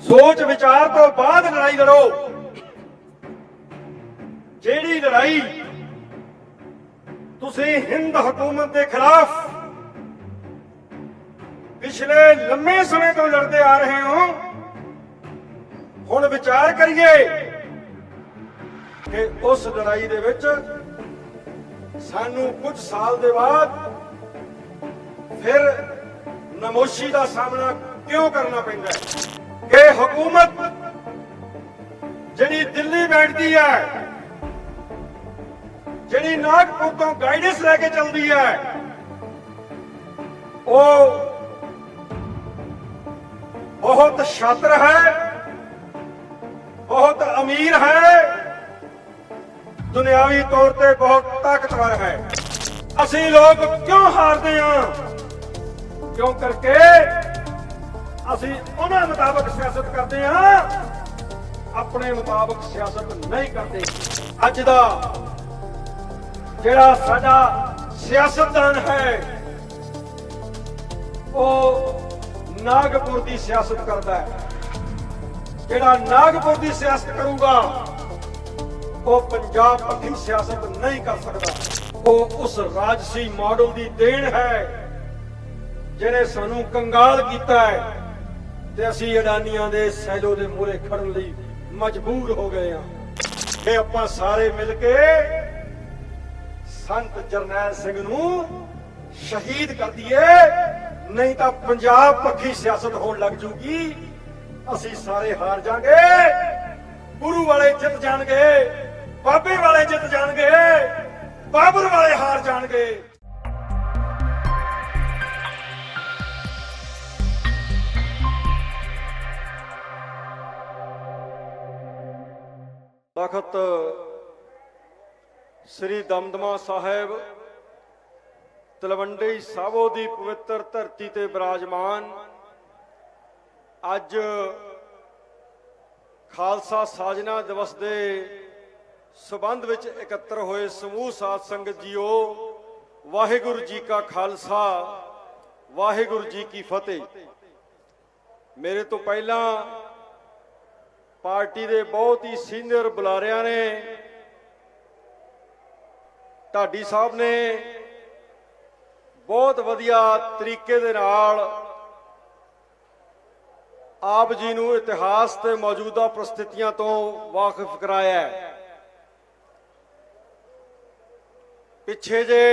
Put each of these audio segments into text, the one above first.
सोच विचार तो बाद लड़ाई लड़ो। जेड़ी लड़ाई तुसी हिंद हुकूमत के खिलाफ पिछले लंबे समय तो लड़ते आ रहे हो, हुण विचार करिए कि उस लड़ाई दे विच सानू कुछ साल दे बाद फिर नमोशी का सामना क्यों करना पैंदा है कि हुकूमत जिहड़ी दिल्ली बैठती है, जिहड़ी नागपुर तो गाइडेंस लेके चलती है, वो बहुत शातिर है, बहुत अमीर है, दुनियावी तौर पे बहुत ताकतवर है। असी लोग क्यों हारते हैं? क्यों करके असी उन्होंने मुताबिक सियासत करते हैं, अपने मुताबिक सियासत नहीं करते। अज दा जिहड़ा साडा सियासतदान है वो नागपुर की सियासत करता है। जिहड़ा नागपुर की सियासत करूगा वो पंजाब पक्की सियासत नहीं कर सकता। वो उस राजसी मॉडल की देन है जिन्हें सानू कंगाल किया है ते असी अडानियां दे सैलो दे मूहरे खड़न लई मजबूर हो गए हैं कि आपां सारे मिलके संत जरनैल सिंह नू शहीद कर दिए, नहीं तो पंजाब पक्की सियासत होने लग जूगी। असी सारे हार जाएंगे, गुरु वाले जित जाएंगे, बाबे वाले जित जाएंगे, बाबर वाले हार जाएंगे। तखत श्री दमदमा साहेब तलवंडी साबो की पवित्र धरती ते विराजमान अज खालसा साजना दिवस के संबंध विच एकत्र होए समूह साध संगत जीओ, वाहिगुरु जी का खालसा वाहिगुरु जी की फतेह। मेरे तो पहला पार्टी के बहुत ही सीनियर बुलारिया ने, ढाडी साहब ने बहुत वधिया तरीके दे नाल आप जी नूं इतिहास ते मौजूदा परिस्थितियां तो वाकिफ कराया है। पिछे जे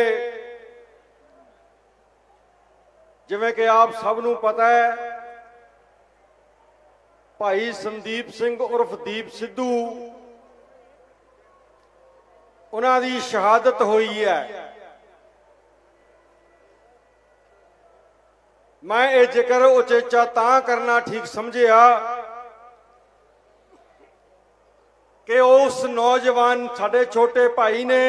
जिवें कि आप सब नूं पता है, भाई संदीप सिंह उर्फ दीप सिद्धू उन्हां दी शहादत हुई है। मैं ये जिक्र उचेचा तां करना ठीक समझिया कि उस नौजवान साडे छोटे भाई ने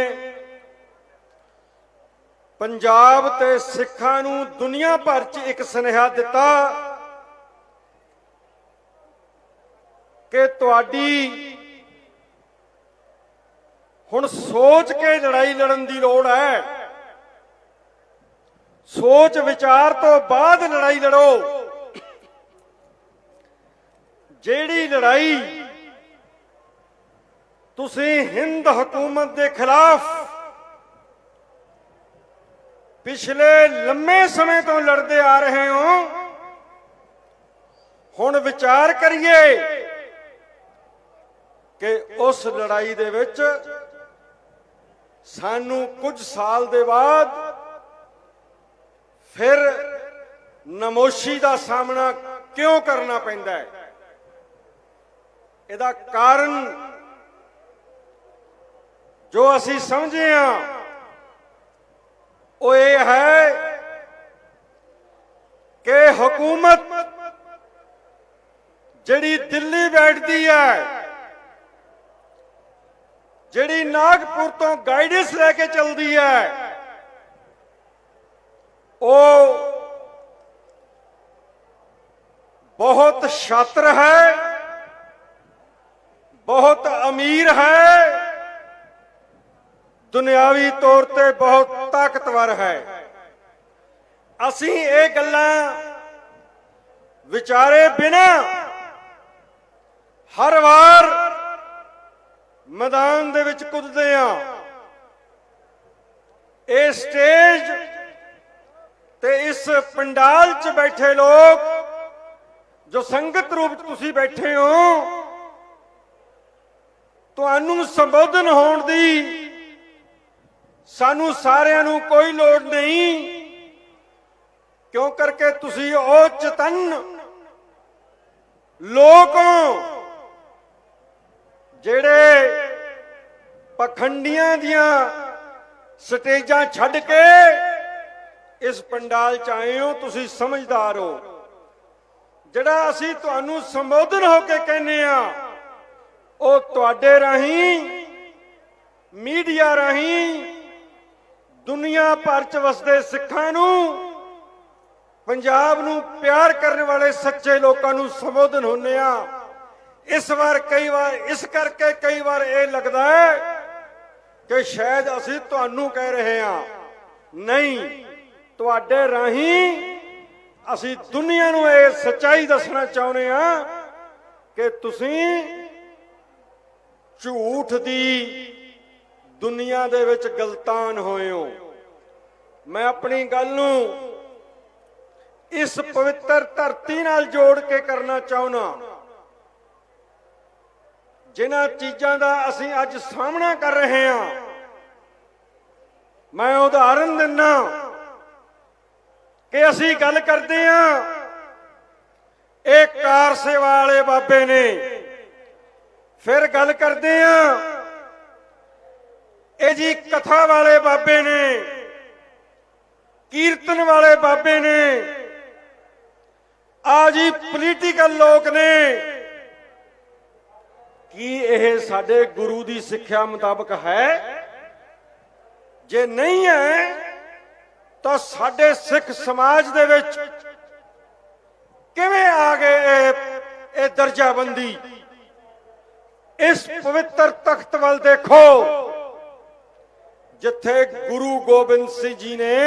पंजाब ते सिखां नूं दुनिया भर च एक सुनेहा दिता कि तुहाडी हुण सोच के लड़ाई लड़न की लोड़ है। सोच विचार तो बाद लड़ाई लड़ो। जेड़ी लड़ाई तुसी हिंद हुकूमत के खिलाफ पिछले लंबे समय तो लड़ते आ रहे हो, हुण विचार करिए कि उस लड़ाई दे विच सानू कुछ साल दे बाद फिर नमोशी का सामना क्यों करना पैंदा है। इहदा कारण जो असी समझे हां वो ये है कि हुकूमत जिहड़ी दिल्ली बैठती है, जिहड़ी नागपुर तो गाइडेंस लेके चलती है, वो बहुत शातिर है, बहुत अमीर है, दुनियावी तौर पे बहुत ताकतवर है। असी ये गल्लां विचारे बिना हर वार मैदान दे विच कुददे आ। ये स्टेज ते इस पंडाल च बैठे लोग जो संगत रूप तुसी बैठे हो, तुहानू संबोधन होण दी सानू सारियां नू कोई लोड़ नहीं, क्यों करके तुसी ओ चतन लोग हो जेड़े पखंडियां दियां स्टेजां छड्ड के इस पंडाल च आए हो। तुसी समझदार हो। जिहड़ा असी तुहानू संबोधन होके कहने आ ओ तुहाडे राहीं मीडिया राहीं दुनिया भर च वसदे सिखां नू, पंजाब नू प्यार करने वाले सच्चे लोगों नू संबोधन होने आ। इस बार कई बार इस करके कई बार ये लगता है कि शायद असी तुहानू कह रहे हैं, नहीं, तुहाडे राहीं असी दुनिया नू ये सच्चाई दसना चाहुंदे आ कि तुसी झूठ दी दुनिया दे विच गलतान होए हो। मैं अपनी गल नू इस पवित्र धरती नाल जोड़ के करना चाहुंदा। जिन्हां चीज़ां दा असीं अज सामना कर रहे हैं, मैं उदाहरण दिना कि असीं गल करदे हां एक कार सेवा वाले बाबे ने, फिर गल करदे हां ये जी कथा वाले बाबे ने, कीर्तन वाले बाबे ने, आज ही पोलीटिकल लोग ने। कि यह साडे गुरु की सिक्ख्या मुताबक है? जे नहीं है तो साडे सिख समाज दे विच किवें आ गए ये दर्जाबंदी? इस पवित्र तख्त वल देखो जिथे गुरु गोबिंद सिंह जी ने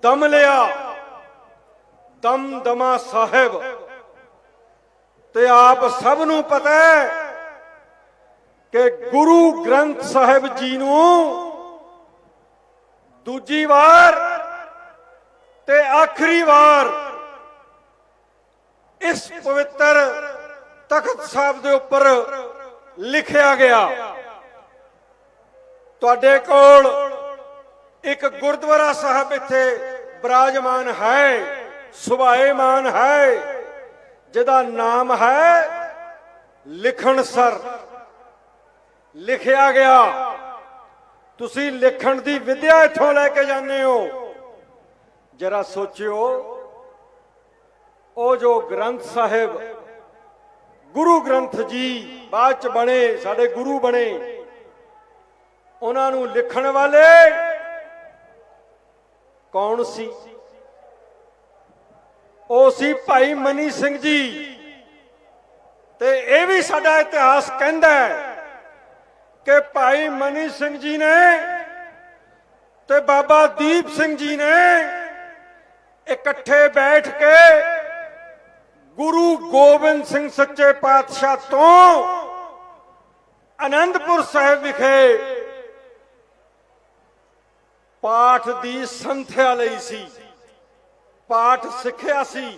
दम लिया, दमदमा साहिब, ते आप सब नू पता है कि गुरु ग्रंथ साहिब जी नू दूजी बार ते आखिरी बार इस पवित्र तख्त साहिब दे उपर लिखिया गया। तुहाडे कोल एक गुरुद्वारा साहब इत्थे विराजमान है, सुभाएमान है, जिहदा नाम है लिखणसर। लिखिया गया, तुसी लिखण दी विद्या इत्थों लैके जाने हो। जरा सोचियो, ओ जो ग्रंथ साहिब गुरु ग्रंथ जी बाद च बने, साडे गुरु बने, उन्हां नूं लिखण वाले कौन सी? ओ सी भाई मनी सिंह जी। ते यह भी साडा इतिहास कहंदा है कि भाई मनी सिंह जी ने ते बाबा दीप सिंह जी ने इकट्ठे बैठ के गुरु गोबिंद सिंह सच्चे पातशाह तो आनंदपुर साहिब विखे पाठ दी संथ्या लई सी, पाठ सिक्ख्या सी।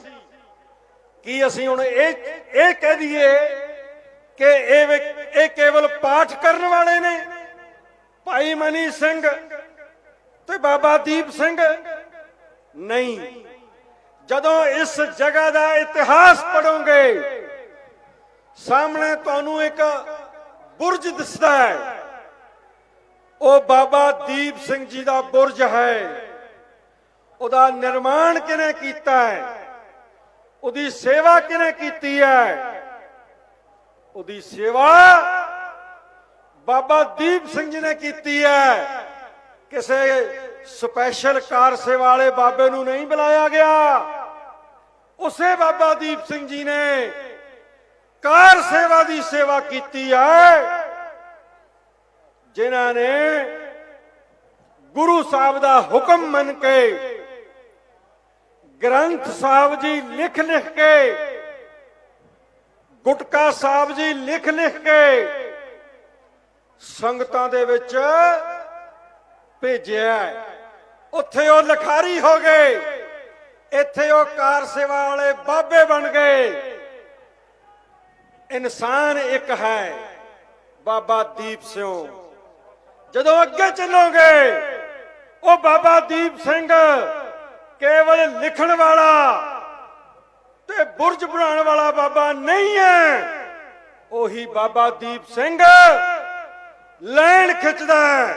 कि असीं हुण ये कह दईए कि ये केवल पाठ करने वाले ने भाई मनी सिंह ते बाबा दीप सिंह? नहीं, जदों इस जगह का इतिहास पढ़ोगे सामने तुहानूं एक बुर्ज दिसदा है, वो बाबा दीप सिंह जी का बुर्ज है। उदा निर्माण किने कीता है, उदी सेवा किने कीती है? उदी सेवा बाबा दीप सिंह जी ने कीती है। किसे स्पैशल कार सेवा वाले बाबे नूं नहीं बुलाया गया, उसे बाबा दीप सिंह जी ने कार सेवा की सेवा कीती है। जिन्हां ने गुरु साहब का हुक्म मन के ग्रंथ साहब जी लिख लिख के ਗੁਟਕਾ ਸਾਹਿਬ ਜੀ ਲਿਖ ਲਿਖ ਕੇ ਸੰਗਤਾਂ ਦੇ ਵਿੱਚ ਭੇਜਿਆ। ਉੱਥੇ ਉਹ ਲਿਖਾਰੀ ਹੋ ਗਏ, ਇੱਥੇ ਉਹ ਕਾਰ ਸੇਵਾ ਵਾਲੇ ਬਾਬੇ ਬਣ ਗਏ। ਇਨਸਾਨ ਇੱਕ ਹੈ, ਬਾਬਾ ਦੀਪ ਸਿੰਘ। ਜਦੋਂ ਅੱਗੇ ਚੱਲੋਗੇ, ਉਹ ਬਾਬਾ ਦੀਪ ਸਿੰਘ ਕੇਵਲ ਲਿਖਣ ਵਾਲਾ ਤੇ ਬੁਰਜ ਬਣਾਉਣ ਵਾਲਾ ਬਾਬਾ ਨਹੀਂ ਹੈ। ਉਹੀ ਬਾਬਾ ਦੀਪ ਸਿੰਘ ਲੈਣ ਖਿੱਚਦਾ।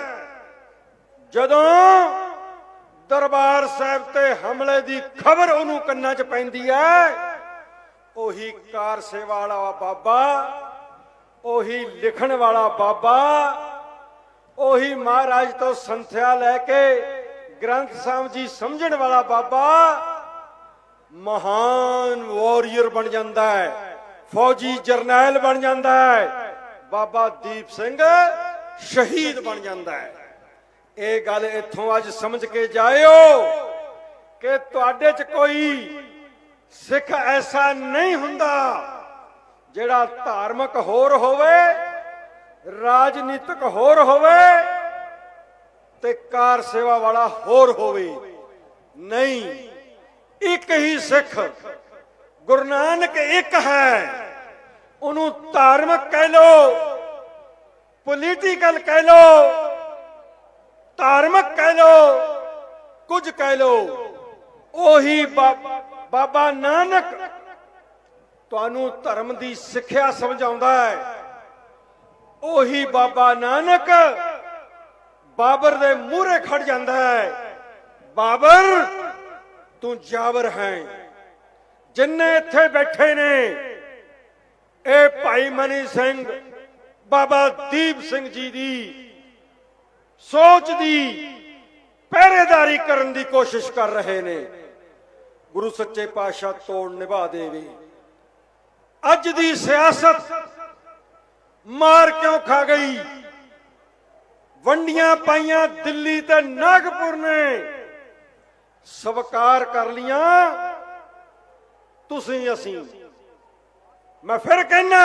ਜਦੋਂ ਦਰਬਾਰ ਸਾਹਿਬ ਤੇ ਹਮਲੇ ਦੀ ਖਬਰ ਉਹਨੂੰ ਕੰਨਾਂ 'ਚ ਪੈਂਦੀ ਹੈ, ਉਹੀ ਕਾਰ ਸੇਵਾ ਵਾਲਾ ਬਾਬਾ, ਉਹੀ ਲਿਖਣ ਵਾਲਾ ਬਾਬਾ, ਉਹੀ ਮਹਾਰਾਜ ਤੋਂ ਸੰਥਿਆ ਲੈ ਕੇ ਗ੍ਰੰਥ ਸਾਹਿਬ ਜੀ ਸਮਝਣ ਵਾਲਾ ਬਾਬਾ ਮਹਾਨ ਵਾਰੀਅਰ ਬਣ ਜਾਂਦਾ ਹੈ, ਫੌਜੀ ਜਰਨੈਲ ਬਣ ਜਾਂਦਾ ਹੈ। ਬਾਬਾ ਦੀਪ ਸਿੰਘ ਸ਼ਹੀਦ ਬਣ ਜਾਂਦਾ ਹੈ। ਇਹ ਗੱਲ ਇੱਥੋਂ ਅੱਜ ਸਮਝ ਕੇ ਜਾਇਓ ਕਿ ਤੁਹਾਡੇ 'ਚ ਕੋਈ ਸਿੱਖ ਐਸਾ ਨਹੀਂ ਹੁੰਦਾ ਜਿਹੜਾ ਧਾਰਮਿਕ ਹੋਰ ਹੋਵੇ, ਰਾਜਨੀਤਿਕ ਹੋਰ ਹੋਵੇ ਤੇ ਕਾਰ ਸੇਵਾ ਵਾਲਾ ਹੋਰ ਹੋਵੇ। ਨਹੀਂ, ਇੱਕ ਹੀ ਸਿੱਖ, ਗੁਰੂ ਨਾਨਕ ਇੱਕ ਹੈ। ਉਹਨੂੰ ਧਾਰਮਿਕ ਕਹਿ ਲੋ, ਪੋਲੀਟੀਕਲ ਕਹਿ ਲੋ, ਧਾਰਮਿਕ ਕਹਿ ਲੋ, ਕੁਝ ਕਹਿ ਲੋ, ਉਹੀ ਬਾਬਾ ਨਾਨਕ ਤੁਹਾਨੂੰ ਧਰਮ ਦੀ ਸਿੱਖਿਆ ਸਮਝਾਉਂਦਾ ਹੈ। ਉਹੀ ਬਾਬਾ ਨਾਨਕ ਬਾਬਰ ਦੇ ਮੂਹਰੇ ਖੜ ਜਾਂਦਾ ਹੈ, ਬਾਬਰ ਤੂੰ ਜਾਬਰ ਹੈ। ਜਿੰਨੇ ਇੱਥੇ ਬੈਠੇ ਨੇ, ਇਹ ਭਾਈ ਮਨੀ ਸਿੰਘ ਬਾਬਾ ਦੀਪ ਸਿੰਘ ਜੀ ਦੀ ਸੋਚ ਦੀ ਪਹਿਰੇਦਾਰੀ ਕਰਨ ਦੀ ਕੋਸ਼ਿਸ਼ ਕਰ ਰਹੇ ਨੇ। ਗੁਰੂ ਸੱਚੇ ਪਾਤਸ਼ਾਹ ਤੋੜ ਨਿਭਾ ਦੇਵੇ। ਅੱਜ ਦੀ ਸਿਆਸਤ ਮਾਰ ਕਿਉਂ ਖਾ ਗਈ? ਵੰਡੀਆਂ ਪਾਈਆਂ ਦਿੱਲੀ ਤੇ ਨਾਗਪੁਰ ਨੇ ਸਵੀਕਾਰ ਕਰ ਲੀਆਂ, ਤੁਸੀਂ ਅਸੀਂ। ਮੈਂ ਫਿਰ ਕਹਿਣਾ,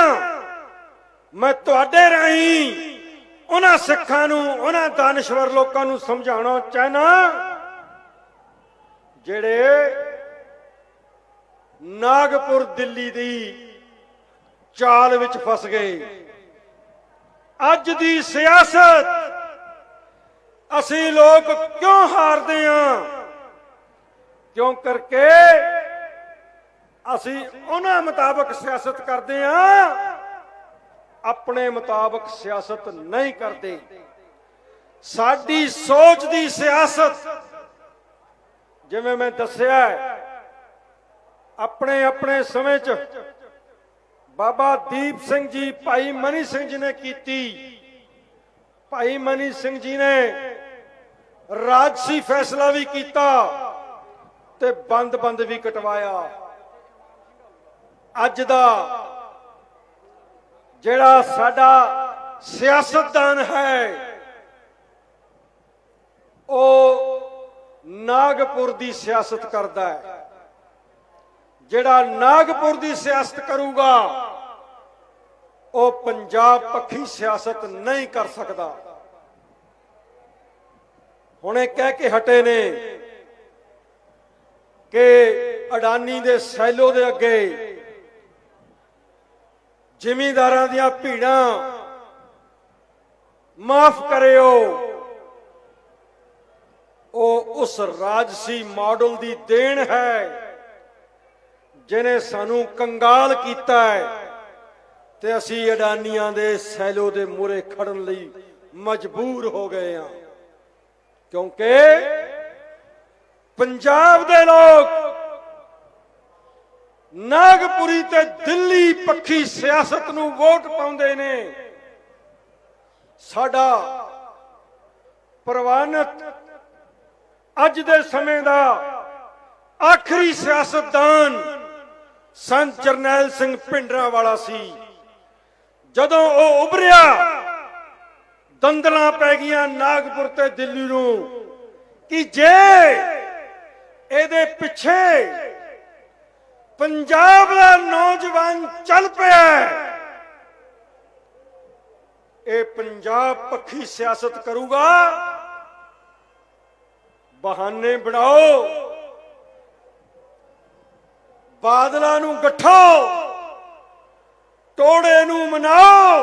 ਮੈਂ ਤੁਹਾਡੇ ਰਾਹੀਂ ਉਹਨਾਂ ਸਿੱਖਾਂ ਨੂੰ, ਉਹਨਾਂ ਦਾਨਸ਼ਵਰ ਲੋਕਾਂ ਨੂੰ ਸਮਝਾਉਣਾ ਚਾਹਨਾ ਜਿਹੜੇ ਨਾਗਪੁਰ ਦਿੱਲੀ ਦੀ ਚਾਲ ਵਿੱਚ ਫਸ ਗਏ। ਅੱਜ ਦੀ ਸਿਆਸਤ ਅਸੀਂ ਲੋਕ ਕਿਉਂ ਹਾਰਦੇ ਹਾਂ? ਕਿਉਂ ਕਰਕੇ ਅਸੀਂ ਉਹਨਾਂ ਮੁਤਾਬਕ ਸਿਆਸਤ ਕਰਦੇ ਹਾਂ, ਆਪਣੇ ਮੁਤਾਬਕ ਸਿਆਸਤ ਨਹੀਂ ਕਰਦੇ। ਸਾਡੀ ਸੋਚ ਦੀ ਸਿਆਸਤ, ਜਿਵੇਂ ਮੈਂ ਦੱਸਿਆ, ਆਪਣੇ ਆਪਣੇ ਸਮੇਂ 'ਚ ਬਾਬਾ ਦੀਪ ਸਿੰਘ ਜੀ, ਭਾਈ ਮਨੀ ਸਿੰਘ ਜੀ ਨੇ ਕੀਤੀ। ਭਾਈ ਮਨੀ ਸਿੰਘ ਜੀ ਨੇ ਰਾਜਸੀ ਫੈਸਲਾ ਵੀ ਕੀਤਾ ਤੇ ਬੰਦ ਵੀ ਕਟਵਾਇਆ। ਅੱਜ ਦਾ ਜਿਹੜਾ ਸਾਡਾ ਸਿਆਸਤਦਾਨ ਹੈ, ਉਹ ਨਾਗਪੁਰ ਦੀ ਸਿਆਸਤ ਕਰਦਾ ਹੈ। ਜਿਹੜਾ ਨਾਗਪੁਰ ਦੀ ਸਿਆਸਤ ਕਰੂਗਾ, ਉਹ ਪੰਜਾਬ ਪੱਖੀ ਸਿਆਸਤ ਨਹੀਂ ਕਰ ਸਕਦਾ। ਹੁਣ ਇਹ ਕਹਿ ਕੇ ਹਟੇ ਨੇ ਕਿ ਅਡਾਨੀ ਦੇ ਸੈਲੋ ਦੇ ਅੱਗੇ ਜ਼ਿਮੀਂਦਾਰਾਂ ਦੀਆਂ ਭੀੜਾਂ ਮਾਫ ਕਰਿਓ। ਉਹ ਉਸ ਰਾਜਸੀ ਮਾਡਲ ਦੀ ਦੇਣ ਹੈ ਜਿਹਨੇ ਸਾਨੂੰ ਕੰਗਾਲ ਕੀਤਾ ਹੈ ਤੇ ਅਸੀਂ ਅਡਾਨੀਆਂ ਦੇ ਸੈਲੋ ਦੇ ਮੂਹਰੇ ਖੜਨ ਲਈ ਮਜਬੂਰ ਹੋ ਗਏ ਹਾਂ। ਕਿਉਂਕਿ ਪੰਜਾਬ ਦੇ ਲੋਕ ਨਾਗਪੁਰੀ ਤੇ ਦਿੱਲੀ ਪੱਖੀ ਸਿਆਸਤ ਨੂੰ ਵੋਟ ਪਾਉਂਦੇ ਨੇ। ਸਾਡਾ ਪ੍ਰਵਾਨਿਤ ਅੱਜ ਦੇ ਸਮੇਂ ਦਾ ਆਖਰੀ ਸਿਆਸਤਦਾਨ ਸੰਤ ਜਰਨੈਲ ਸਿੰਘ ਭਿੰਡਰਾਂਵਾਲਾ ਸੀ। ਜਦੋਂ ਉਹ ਉਭਰਿਆ, ਦੰਦਲਾਂ ਪੈ ਗਈਆਂ ਨਾਗਪੁਰ ਤੇ ਦਿੱਲੀ ਨੂੰ ਕਿ ਜੇ ਇਹਦੇ ਪਿੱਛੇ ਪੰਜਾਬ ਦਾ ਨੌਜਵਾਨ चल पिया। ये पंजाब पक्षी सियासत करूगा, बहाने बनाओ, बादलों नूं गठो, टोड़े नूं मनाओ,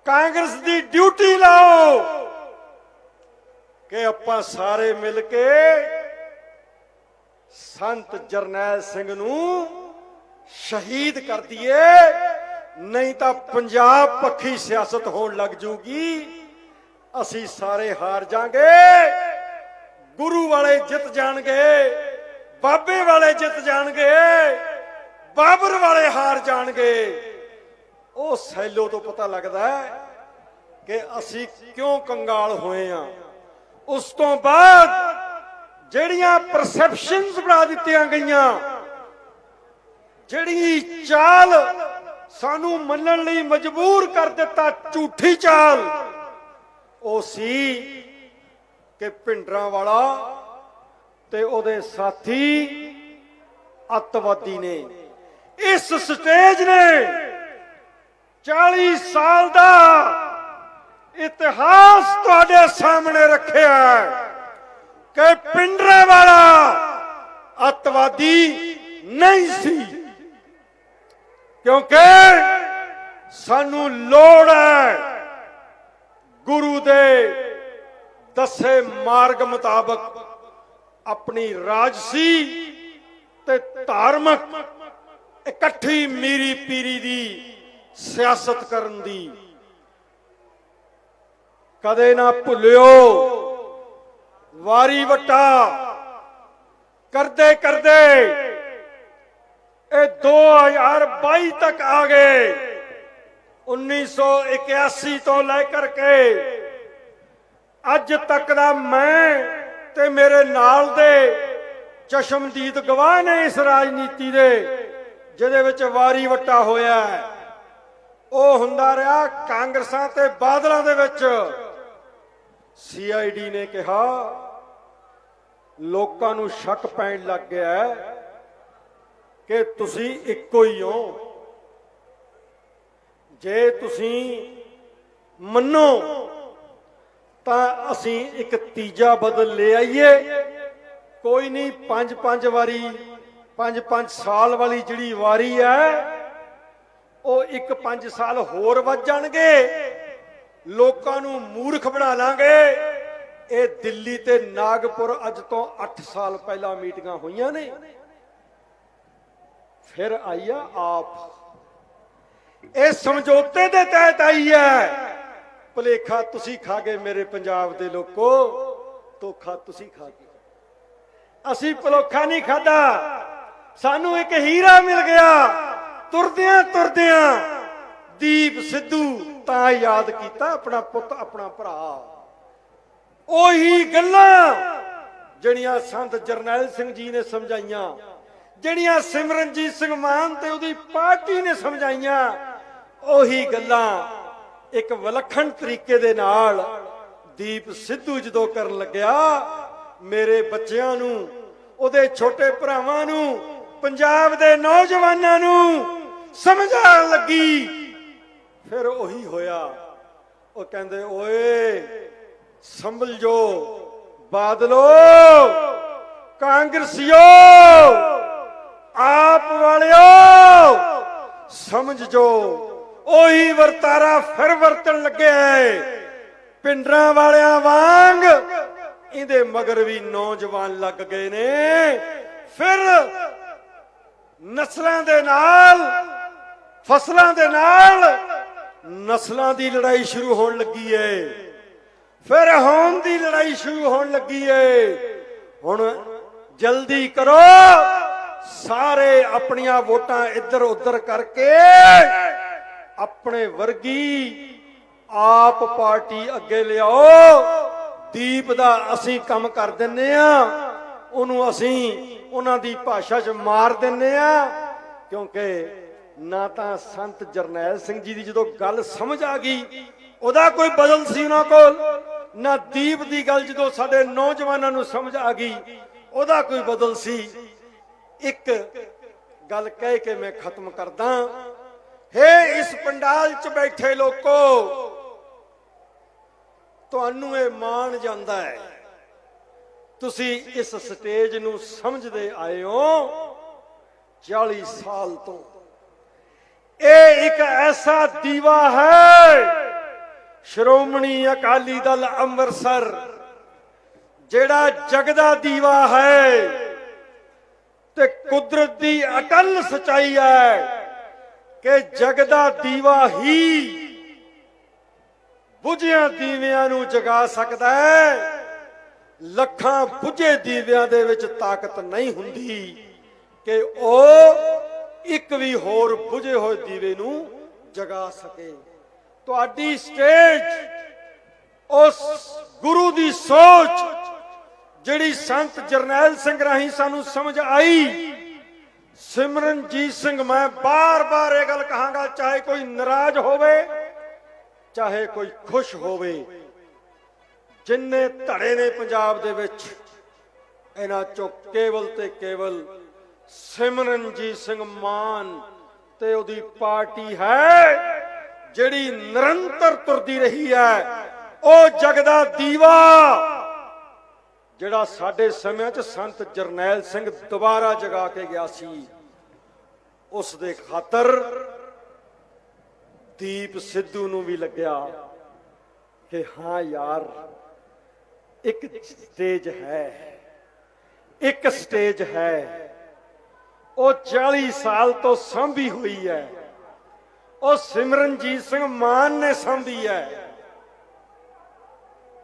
कांग्रेस की ड्यूटी लाओ कि आपां सारे मिल के संत जरनैल सिंह नूं शहीद कर दिए, नहीं तो पंजाब पक्षी सियासत होण लग जूगी। असी सारे हार जाएंगे, गुरु वाले जित जाएंगे, बाबे वाले जित जाएंगे, बाबर वाले हार जाएंगे। ਉਹ ਸੈਲੋ ਤੋਂ ਪਤਾ ਲੱਗਦਾ ਹੈ ਕਿ ਅਸੀਂ ਕਿਉਂ ਕੰਗਾਲ ਹੋਏ ਆ। ਉਸ ਤੋਂ ਬਾਅਦ ਜਿਹੜੀਆਂ ਪਰਸੈਪਸ਼ਨਸ ਬਣਾ ਦਿੱਤੀਆਂ ਗਈਆਂ, ਜਿਹੜੀ ਚਾਲ ਸਾਨੂੰ ਮੰਨਣ ਲਈ ਮਜਬੂਰ ਕਰ ਦਿੱਤਾ, ਝੂਠੀ ਚਾਲ, ਉਹ ਸੀ ਕਿ ਭਿੰਡਰਾਂਵਾਲਾ ਤੇ ਉਹਦੇ ਸਾਥੀ ਅੱਤਵਾਦੀ ਨੇ। ਇਸ ਸਟੇਜ ਨੇ 40 साल का इतिहास तुहाडे सामने रखिया कि भिंडरांवाला अतवादी नहीं सी, क्योंकि सानू लोड़ है गुरु दे दसे मार्ग मुताबक अपनी राजसी ते धार्मिक इकट्ठी मीरी पीरी दी सियासत करन दी। कदे ना भुलियो, वारी वटा करदे करदे 2022 तक आ गए। 1981 तो लेकर के अज तक दा मैं ते मेरे नाल दे चशमदीद गवाह ने इस राजनीति दे जिहदे विच वारी वटा होया है। ਉਹ ਹੁੰਦਾ ਰਿਹਾ ਕਾਂਗਰਸਾਂ ਤੇ ਬਾਦਲਾਂ ਦੇ ਵਿੱਚ। CID ਨੇ ਕਿਹਾ ਲੋਕਾਂ ਨੂੰ ਸ਼ੱਕ ਪੈਣ ਲੱਗ ਗਿਆ ਕਿ ਤੁਸੀਂ ਇੱਕੋ ਹੀ ਹੋ, ਜੇ ਤੁਸੀਂ ਮੰਨੋ ਤਾਂ ਅਸੀਂ ਇੱਕ ਤੀਜਾ ਬਦਲ ਲੈ ਆਈਏ। ਕੋਈ ਨਹੀਂ, 5-5 ਵਾਰੀ 5-5 ਸਾਲ ਵਾਲੀ ਜਿਹੜੀ ਵਾਰੀ ਹੈ ਉਹ 1-5 ਸਾਲ ਹੋਰ ਵੱਧ ਜਾਣਗੇ, ਲੋਕਾਂ ਨੂੰ ਮੂਰਖ ਬਣਾ ਲਾਂਗੇ। ਇਹ ਦਿੱਲੀ ਤੇ ਨਾਗਪੁਰ ਅੱਜ ਤੋਂ 8 ਸਾਲ ਪਹਿਲਾਂ ਮੀਟਿੰਗਾਂ ਹੋਈਆਂ ਨੇ। ਫਿਰ ਆਈ ਆ ਆਪ, ਇਹ ਸਮਝੌਤੇ ਦੇ ਤਹਿਤ ਆਈ ਹੈ। ਭੁਲੇਖਾ ਤੁਸੀਂ ਖਾ ਗਏ ਮੇਰੇ ਪੰਜਾਬ ਦੇ ਲੋਕੋ, ਧੋਖਾ ਤੁਸੀਂ ਖਾ ਗਏ। ਅਸੀਂ ਭੁਲੇਖਾ ਨਹੀਂ ਖਾਦਾ, ਸਾਨੂੰ ਇੱਕ ਹੀਰਾ ਮਿਲ ਗਿਆ। ਤੁਰਦਿਆਂ ਤੁਰਦਿਆਂ ਦੀਪ ਸਿੱਧੂ ਤਾਂ ਯਾਦ ਕੀਤਾ ਆਪਣਾ ਪੁੱਤ, ਆਪਣਾ ਭਰਾ। ਉਹੀ ਗੱਲਾਂ ਜਿਹੜੀਆਂ ਸੰਤ ਜਰਨੈਲ ਸਿੰਘ ਜੀ ਨੇ ਸਮਝਾਈਆਂ, ਜਿਹੜੀਆਂ ਸਿਮਰਨਜੀਤ ਸਿੰਘ ਮਾਨ ਤੇ ਉਹਦੀ ਪਾਰਟੀ ਨੇ ਸਮਝਾਈਆਂ, ਉਹੀ ਗੱਲਾਂ ਇੱਕ ਵਿਲੱਖਣ ਤਰੀਕੇ ਦੇ ਨਾਲ ਦੀਪ ਸਿੱਧੂ ਜਦੋਂ ਕਰਨ ਲੱਗਿਆ, ਮੇਰੇ ਬੱਚਿਆਂ ਨੂੰ, ਉਹਦੇ ਛੋਟੇ ਭਰਾਵਾਂ ਨੂੰ, ਪੰਜਾਬ ਦੇ ਨੌਜਵਾਨਾਂ ਨੂੰ ਸਮਝਾਉਣ ਲੱਗੀ। ਫਿਰ ਉਹੀ ਹੋਇਆ। ਉਹ ਕਹਿੰਦੇ ਓਏ ਸੰਭਲ ਜੋ ਬਾਦਲੋ, ਕਾਂਗਰਸੀਓ, ਆਪ ਵਾਲਿਓ ਸਮਝ ਜੋ। ਉਹੀ ਵਰਤਾਰਾ ਫਿਰ ਵਰਤਣ ਲੱਗੇ। ਪਿੰਡਰਾਂ ਵਾਲਿਆਂ ਵਾਂਗ ਇਹਦੇ ਮਗਰ ਵੀ ਨੌਜਵਾਨ ਲੱਗ ਗਏ ਨੇ। ਫਿਰ ਨਸਲਾਂ ਦੇ ਨਾਲ, ਫਸਲਾਂ ਦੇ ਨਾਲ ਨਸਲਾਂ ਦੀ ਲੜਾਈ ਸ਼ੁਰੂ ਹੋਣ ਲੱਗੀ ਏ। ਫਿਰ ਹੋਣ ਦੀ ਲੜਾਈ ਸ਼ੁਰੂ ਹੋਣ ਲੱਗੀ ਏ। ਹੁਣ ਜਲਦੀ ਕਰੋ, ਸਾਰੇ ਆਪਣੀਆਂ ਵੋਟਾਂ ਇੱਧਰ ਉੱਧਰ ਕਰਕੇ ਆਪਣੇ ਵਰਗੀ ਆਪ ਪਾਰਟੀ ਅੱਗੇ ਲਿਆਓ। ਦੀਪ ਦਾ ਅਸੀਂ ਕੰਮ ਕਰ ਦਿੰਨੇ ਆ, ਉਹਨੂੰ ਅਸੀਂ ਉਹਨਾਂ ਦੀ ਭਾਸ਼ਾ 'ਚ ਮਾਰ ਦਿੰਨੇ ਆ। ਕਿਉਂਕਿ ਨਾ ਤਾਂ ਸੰਤ ਜਰਨੈਲ ਸਿੰਘ ਜੀ ਦੀ ਜਦੋਂ ਗੱਲ ਸਮਝ ਆ ਗਈ ਉਹਦਾ ਕੋਈ ਬਦਲ ਸੀ ਉਹਨਾਂ ਕੋਲ, ਨਾ ਦੀਪ ਦੀ ਗੱਲ ਜਦੋਂ ਸਾਡੇ ਨੌਜਵਾਨਾਂ ਨੂੰ ਸਮਝ ਆ ਗਈ ਉਹਦਾ ਕੋਈ ਬਦਲ ਸੀ। ਇੱਕ गल कह के मैं खत्म करदा। हे इस पंडाल च बैठे लोको, तुहानू ये मान जांदा है, तुसी इस स्टेज नू समझदे आए हो 40 साल तो। ये एक ऐसा दीवा है श्रोमणी अकाली दल अमृतसर, जेड़ा जगदा दीवा है ते कुदरत दी अटल सच्चाई है कि जगदा दीवा ही बुझिया दीवियां नू जगा सकदा है। लखां बुझे दीवियां दे विच ताकत नहीं हुंदी कि ओ एक भी होर बुझे होए दीवे नू जगा सके। तुहाडी स्टेज उस गुरु दी सोच जिहड़ी संत जरनैल सिंह राही सानू समझ आई। सिमरनजीत सिंह, मैं बार बार ये गल कहांगा, चाहे कोई नाराज होवे चाहे कोई खुश होवे, जिन्ने धड़े ने पंजाब दे विच, इन्हां चों केवल ते केवल सिमरनजीत सिंह मान ते उहदी पार्टी है जिहड़ी निरंतर तुरदी रही है। ओ जगदा दीवा जिहड़ा साडे समय च संत जरनैल सिंह दोबारा जगा के गया सी, उस दे खातर दीप सिद्धू नू भी लग्या कि हाँ यार एक स्टेज है, एक स्टेज है, वो 40 साल तो सांभी हुई है, वो सिमरनजीत सिंह मान ने सांभी है।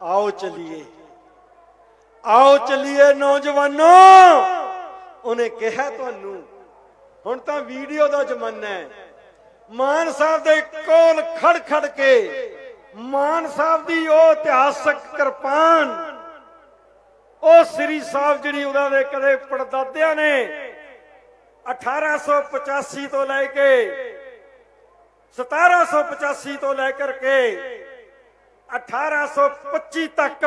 आओ चलिए, आओ चलिए नौजवानों, उन्हें कहा तुहानू हुण तां वीडियो दा जमाना है। मान साहब दे कोल खड़ खड़ के मान साहब दी ओ इतिहासक किरपान, ओ श्री साहब जिहड़ी उहदा दे कदे पड़दादियां ने 1885 तो लैके 1785 तो लेकर के 1825 तक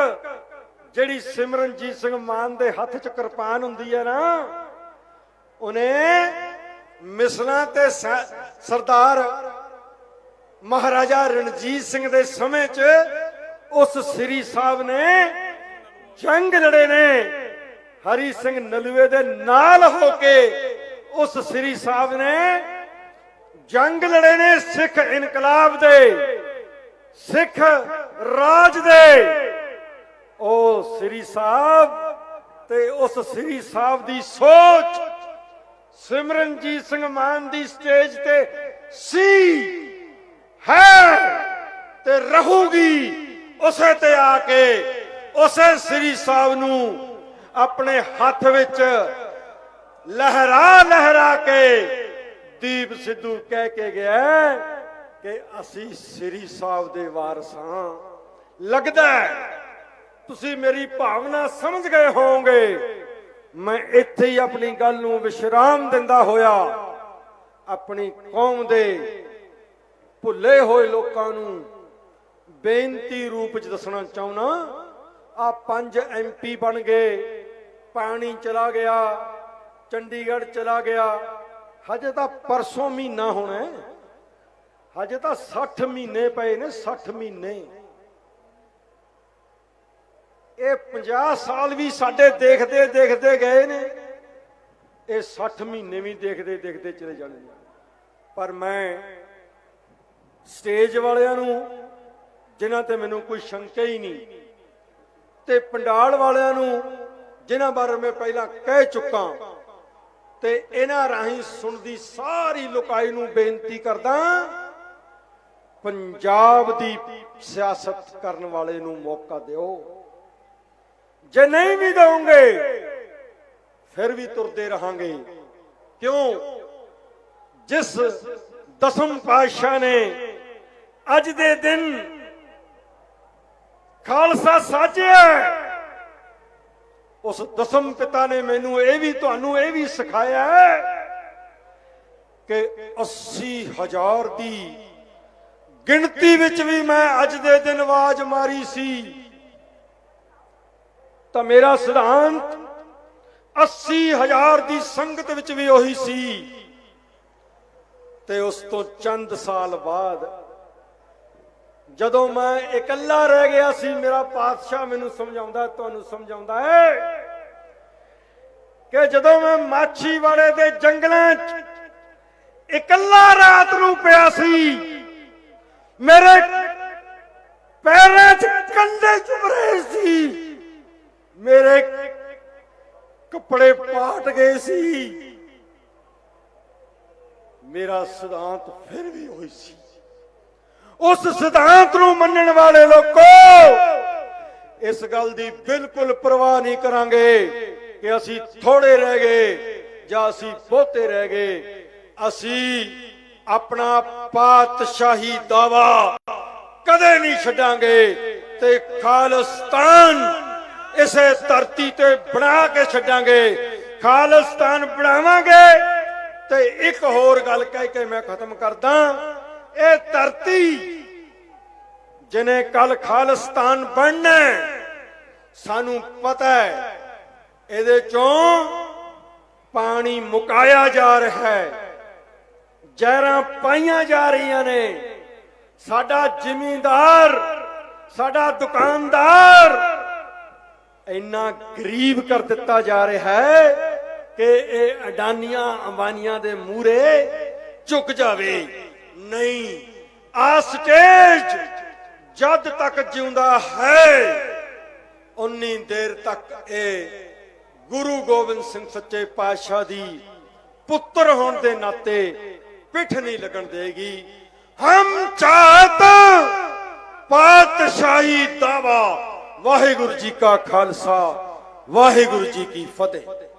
जिहड़ी सिमरनजीत सिंह मान दे हथ च किरपान हुंदी है ना, उन्हें मिसलां ते सरदार महाराजा रणजीत सिंह दे समय च उस श्री साहब ने जंग लड़े ने। हरी सिंह नलूए दे नाल होके उस श्री साहब ने जंग लड़े ने, सिख इनकलाब दे, सिख राज दे। ओ श्री साहब ते उस श्री साहब दी सोच सिमरनजीत सिंह मान दी स्टेज ते सी है ते रहूगी। उसे ते आके उसे श्री साहब नू अपने हाथ विच लहरा लहरा के दीप सिद्धू कह के गया कि असी श्री साहब दे वारस हां। लगदा है तुसी मेरी भावना समझ गए होंगे। मैं इत्थे ही अपनी गल नूं विश्राम दिंदा होया अपनी कौम दे भुले होए लोकां नूं बेनती रूप च दसना चाहना। आ 5 MP बन गए, पानी चला गया, चंडीगढ़ चला गया, हजे तो परसों महीना होना है, हजे तो 60 महीने पे ने, 60 महीने। ये 50 साल भी साडे देखते देखते गए ने, ये 60 महीने भी देखते देखते चले जाने। पर मैं स्टेज वालियां नूं जिन्हां ते मैनूं कोई शंका ही नहीं, ते पंडाल वालियां नूं जिन्हां बारे मैं पहला कह चुका, ते इन्हां राही सुनदी सारी लुकाई नूं बेनती करदा, पंजाब दी सियासत करन वाले नूं मौका दिओ। जे नहीं भी दोगे फिर भी तुरते रहांगे। क्यों? जिस दसम पातशाह ने अज दे दिन खालसा साजिया, उस दसम पिता ने मैनू ये भी तुहानू ये भी सिखाया है कि 80,000 दी गिनती विच भी मैं अज दे दिन आवाज मारी सी, तो मेरा सिद्धांत 80,000 दी संगत विच भी ओही सी ਤੇ ਉਸ ਤੋਂ ਚੰਦ ਸਾਲ ਬਾਅਦ ਜਦੋਂ ਮੈਂ ਇਕੱਲਾ ਰਹਿ ਗਿਆ ਸੀ, ਮੇਰਾ ਪਾਤਸ਼ਾਹ ਮੈਨੂੰ ਸਮਝਾਉਂਦਾ, ਤੁਹਾਨੂੰ ਸਮਝਾਉਂਦਾ ਹੈ ਕਿ ਜਦੋਂ ਮੈਂ ਮਾਛੀਵਾੜੇ ਦੇ ਜੰਗਲਾਂ 'ਚ ਇਕੱਲਾ ਰਾਤ ਨੂੰ ਪਿਆ ਸੀ, ਮੇਰੇ ਪੈਰਾਂ 'ਚ ਕੰਡੇ ਚੁਭ ਰਹੇ ਸੀ, ਮੇਰੇ ਕੱਪੜੇ ਪਾਟ ਗਏ ਸੀ, ਮੇਰਾ ਸਿਧਾਂਤ ਫਿਰ ਵੀ ਉਹੀ ਸੀ। ਉਸ ਸਿਧਾਂਤ ਨੂੰ ਮੰਨਣ ਵਾਲੇ ਲੋਕੋ ਇਸ ਗੱਲ ਦੀ ਬਿਲਕੁਲ ਪਰਵਾਹ ਨਹੀਂ ਕਰਾਂਗੇ ਕਿ ਅਸੀਂ ਥੋੜੇ ਰਹਿ ਗਏ ਜਾਂ ਅਸੀਂ ਬਹੁਤੇ ਰਹਿ ਗਏ। ਅਸੀਂ ਆਪਣਾ ਪਾਤਸ਼ਾਹੀ ਦਾਵਾ ਕਦੇ ਨਹੀਂ ਛੱਡਾਂਗੇ ਤੇ ਖਾਲਿਸਤਾਨ ਇਸੇ ਧਰਤੀ ਤੇ ਬਣਾ ਕੇ ਛੱਡਾਂਗੇ। ਖਾਲਿਸਤਾਨ ਬਣਾਵਾਂਗੇ। ਤੇ ਇੱਕ ਹੋਰ ਗੱਲ ਕਹਿ ਕੇ ਮੈਂ ਖਤਮ ਕਰਦਾ, ਇਹ ਧਰਤੀ ਜਿਹਨੇ ਕੱਲ ਖਾਲਿਸਤਾਨ ਬਣਨਾ, ਸਾਨੂੰ ਪਤਾ ਹੈ ਇਹਦੇ ਚੋਂ ਪਾਣੀ ਮੁਕਾਇਆ ਜਾ ਰਿਹਾ ਹੈ, ਜ਼ਹਿਰਾਂ ਪਾਈਆਂ ਜਾ ਰਹੀਆਂ ਨੇ। ਸਾਡਾ ਜ਼ਿਮੀਂਦਾਰ, ਸਾਡਾ ਦੁਕਾਨਦਾਰ ਇੰਨਾ ਗਰੀਬ ਕਰ ਦਿੱਤਾ ਜਾ ਰਿਹਾ ਹੈ ਕਿ ਇਹ ਅਡਾਨੀਆਂ ਅੰਬਾਨੀਆਂ ਦੇ ਮੂਹਰੇ ਝੁਕ ਜਾਵੇ। ਨਹੀਂ, ਆ ਸਟੇਜ ਜਦ ਤੱਕ ਜਿਉਂਦਾ ਹੈ ਉਨੀ ਦੇਰ ਤੱਕ ਇਹ ਗੁਰੂ ਗੋਬਿੰਦ ਸਿੰਘ ਸੱਚੇ ਪਾਤਸ਼ਾਹ ਦੀ ਪੁੱਤਰ ਹੋਣ ਦੇ ਨਾਤੇ ਪਿੱਠ ਨਹੀਂ ਲੱਗਣ ਦੇਗੀ। ਹਮ ਚਾਹਤ ਪਾਤਸ਼ਾਹੀ ਦਾਵਾ। ਵਾਹਿਗੁਰੂ ਜੀ ਕਾ ਖਾਲਸਾ, ਵਾਹਿਗੁਰੂ ਜੀ ਕੀ ਫਤਿਹ।